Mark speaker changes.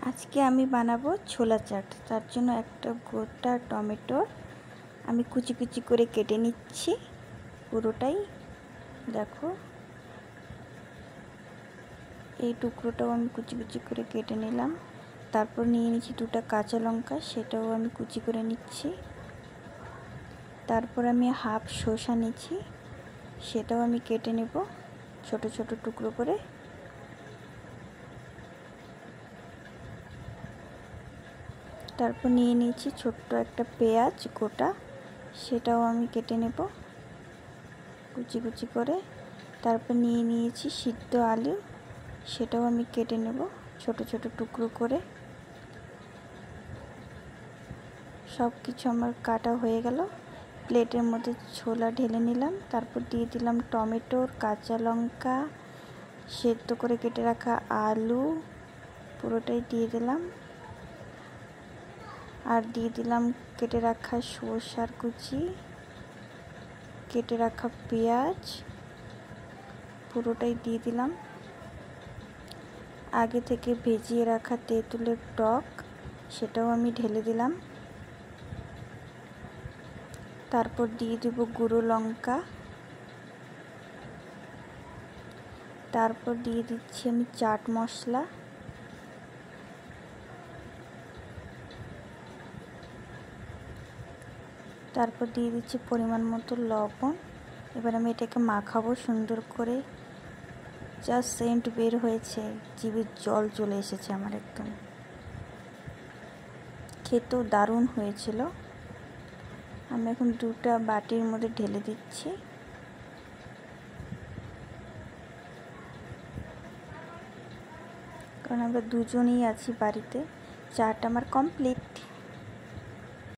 Speaker 1: আজকে আমি বানাবো ছোলা চাট। তার জন্য একটা গোটা টমেটো আমি কুচি কুচি করে কেটে নিচ্ছি। পুরোটাই দেখো, এই টুকরোটাও আমি কুচি কুচি করে কেটে নিলাম। তারপর নিয়ে নিচ্ছি দুটো কাঁচা লঙ্কা, সেটাও আমি কুচি করে নিচ্ছি। তারপর আমি হাফ শসা নিচ্ছি, সেটাও আমি কেটে নেব ছোট ছোট টুকরো করে। তারপর নিয়ে নিয়েছি ছোট্ট একটা পেঁয়াজ গোটা, সেটাও আমি কেটে নেব কুচি কুচি করে। তারপর নিয়ে নিয়েছি সিদ্ধ আলু, সেটাও আমি কেটে নেব ছোট ছোট টুকরো করে। সব কিছু আমার কাটা হয়ে গেল। প্লেটের মধ্যে ছোলা ঢেলে নিলাম। তারপর দিয়ে দিলাম টমেটো, কাঁচা লঙ্কা, সেদ্ধ করে কেটে রাখা আলু, পুরোটাই দিয়ে দিলাম। আর দিয়ে দিলাম কেটে রাখা শসার কুচি, কেটে রাখা পেঁয়াজ, পুরোটাই দিয়ে দিলাম। আগে থেকে ভেজিয়ে রাখা তেঁতুলের টক, সেটাও আমি ঢেলে দিলাম। তারপর দিয়ে দেব গুঁড়ো লঙ্কা। তারপর দিয়ে দিচ্ছি আমি চাট মশলা। তারপর দিয়ে দিচ্ছি পরিমাণ মতো লবণ। এবার আমি এটাকে মাখাবো সুন্দর করে। যা সেন্ট বের হয়েছে, জিভে জল চলে এসেছে আমার একদম। খেতেও দারুণ হয়েছিল। আমি এখন দুটো বাটির মধ্যে ঢেলে দিচ্ছি। কারণ আমরা দুজনেই আছি বাড়িতে। চাট আমার কমপ্লিট।